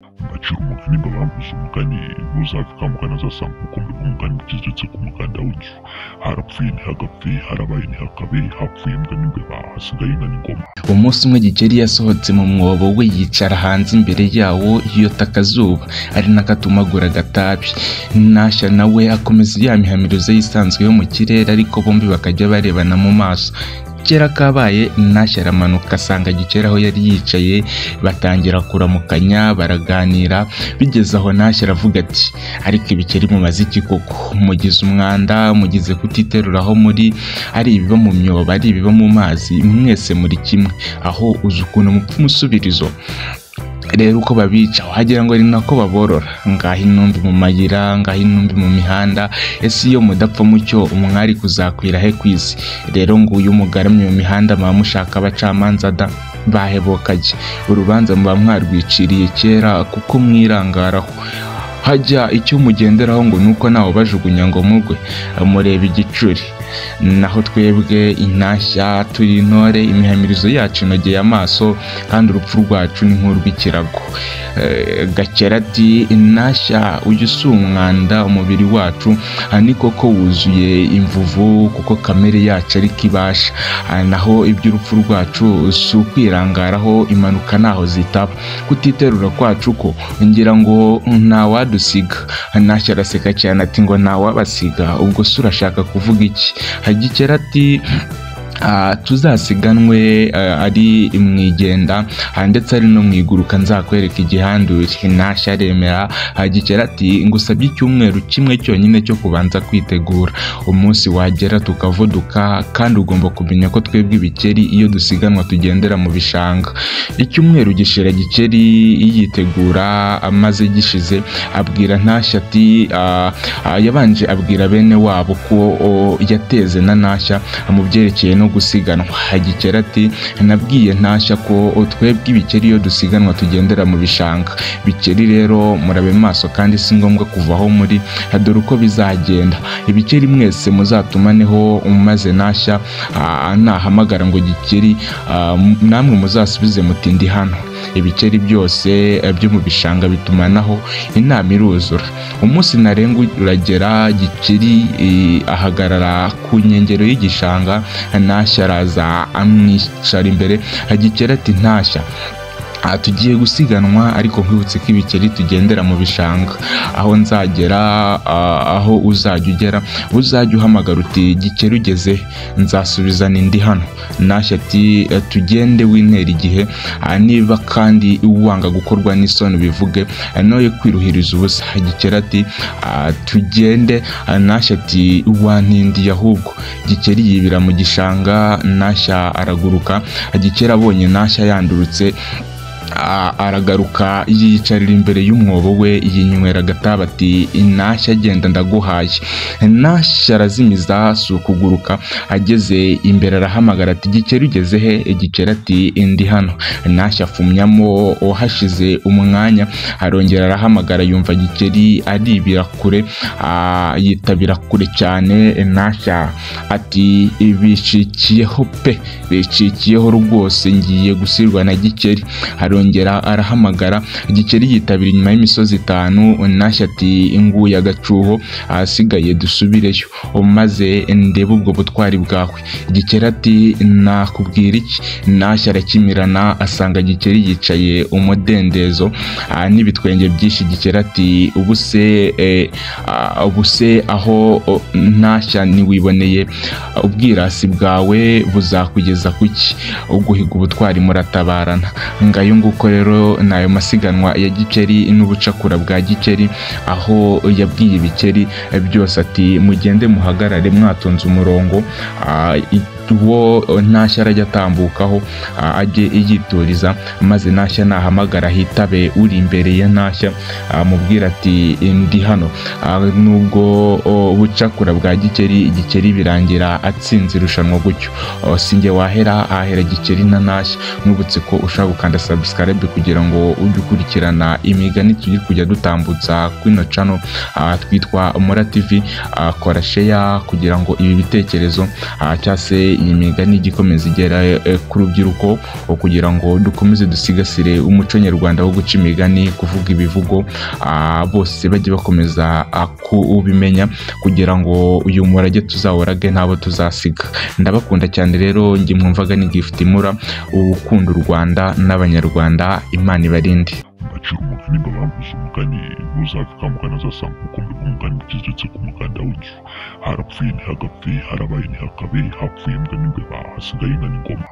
Mbacira umugani mbabambuza umugani ntuzapfa umugani azasanga ubukombe bw'umugani bugezetse ku muganda w'inzu. Harapfuye ntihagapfe, harabaye ntihakabe, hapfuye imbwa n'imbeba, hasigaye inka n'ingoma. Umunsi umwe Gikeli yasohotse mu mwobo we yicara hanze imbere yawo yota akazuba ari nakatumagura agatabi. Ntashya nawe akomeza ya mihamirizo yisanzwe yo mu kirere, ariko bombi bakajya barebana mu maso. Kera kabaye Ntashya aramanuka asanga Gikeli aho yari yicaye, batangira kuramukanya baraganira. Bigeze aho Ntashya aravuga ati ariko Ibikeli mumaze iki koko? Mugize umwanda, mugize kutiterura aho muri, ari ibiba mu myobo ari ibiba mu mazi, mwese muri kimwe, aho uzi ukuntu mupfa umusubirizo. Rero uko babica wagira ngo ari nako baborora, ngaho intumbi mu mayira, ngaho intumbi mu mihanda. Ese iyo mudapfa mucyo umwari kuzakwira he kwisi? Rero nguyu mugaramye mu mihanda muba mushaka abacamanza da bahebokajye, urubanza muba mwarwiciriye kera kuko mwirangaraho. Hajya icyo mugenderaho ngo nuko nawe bajugunya ngo mugwe mureba igicuri. Naho twebwe Intashya turi intore, imihamirizo yacu inogeye amaso, kandi urupfu rwacu ni nk'urw'ikirago. Gakera ati Ntashya ujya usa umwanda umubiri wacu, ni koko wuzuye imvuvu kuko kamere yacu ariko ibasha. Naho iby'urupfu rwacu si ukwirangaraho, impanuka naho zitaba. Kutiterura kwacu ko ngira ngo ntawadusiga. Ntashya araseka cyane ati ngo ntawabasiga, ubwo se urashaka kuvuga iki? Gikeli ati tuzasiganwe ari mwigenda ndetse ari no mwiguruka, nzakwereka igihandure. Ntashya aremera. Gikeli ati ngusabye icyumweru kimwe cyonyine cyo kubanza kwitegura, umunsi wagera tukavuduka, kandi ugomba kumenya ko twebwe Ibikeli iyo dusiganwa tugendera mu bishanga. Icyumweru gishira Gikeli yitegura, amaze gishize abwira Ntashya ati yabanje abwira bene wabo ko yateze na Ntashya mu byerekeye no gusiganwa. Gikeli ati nabwiye Ntashya ko twebwe Ibikeli iyo dusiganwa tugendera mu bishanga. Bikeli rero murabe maso, kandi si ngombwa kuvaho muri, dore uko bizagenda. Ibikeli mwese muzatumaneho, maze Ntashya nahamagara ngo Gikeli namwe muzasubize muti ndi hano. Ibikeli byose byo mu bishanga bitumanaho, inama iruzura. Umunsi ntarengwa uragera, Gikeli ahagarara ku nkengero y'igishanga. Ntashya araza amwicara imbere. Gikeli ati Ntashya tugiye gusiganwa, ariko nkwibutse ko Ibikeli tugendera mu bishanga. Aho nzagera, aho uzajya ugera, uzajya uhamagara uti Gikeli ugeze, nzasubiza ndi hano. Ntashya ati tugende wintera igihe, niba kandi wanga gukorwa n'isoni bivuge, noye kwiruhiriza ubusa. Gikeli ati tugende. Ntashya ati wantindiye ahubwo. Gikeli yibira mu gishanga. Ntashya araguruka. Gikeli abonye Ntashya yandurutse, aragaruka yiyicarira imbere y'umwobo we, yinywera agatabi ati Ntashya agenda ndaguhaye. Ntashya arazimiza si ukuguruka. Ageze imbere arahamagara ati Gikeli ugeze he? Gikeli ati ndi hano. Ntashya afumyamo. Hashize umwanya arongera arahamagara, yumva Gikeli aribira kure, yitabira kure cyane. Ntashya ati bicikiyeho pe, bicikiyeho rwose, ngiye gusirwa na Gikeli. Arongera arahamagara. Gikeli yitabira inyuma y'imisozi 5. Ntashya ati nguye agacuho, ahasigaye dusubireyo maze ndebe ubwo butwari bwawe. Gikeli ati nakubwira iki? Ntashya arakimirana, asanga Gikeli yicaye umudendezo n'ibitwenge byinshi. Gikeli ati ubuse aho Ntashya niwiboneye, ubwirasi bwawe buzakugeza kuki? Uguhiga ubutwari muratabarana. Ngayo nguko rero nayo masiganwa ya Gikeli n'ubucakura bwa Gikeli, aho yabwiye Ibikeli byose ati mugende muhagarare mwatonze umurongo, wo Ntashya arajya atambukaho ajye yituriza, maze Ntashya nahamagara hitabe uri imbere ya Ntashya amubwira ati ndi hano. Nubwo bucakura bwa Gikeli birangira atsinze irushanwa gutyo. Sinjye wahera, ahera Gikeli na Ntashya. Mwibutse ko ushaka gukanda subscribe kugira ngo ujye ukurikirana imigani tujye kujya dutambutsa kwino channel twitwa Mora TV. Kora share kugira ngo ibi bitekerezo cyase iyi migani igikomeza igera ku rubyiruko kugira ngo dukomeze dusigasire umuco nyarwanda wo guca imigani, kuvuga ibivugo, bose bajye bakomeza kubimenya kugira ngo uyu murage tuzawurage ntabo tuzasiga. Ndabakunda cyane rero, njye mwumvaga ni Gift Mura, ukunda u Rwanda n'abanyarwanda, Imana ibarinde. mbacira umugani mbabambuza umugani, ntuzabikangukana azasanga ubukombe bw'umugani bugezetse ku muganda w'inzu. Harapfuye ntihagapfe, harabaye ntihakabe, hapfuye imbwa n'imbeba, hasigaye inka n'ingoma.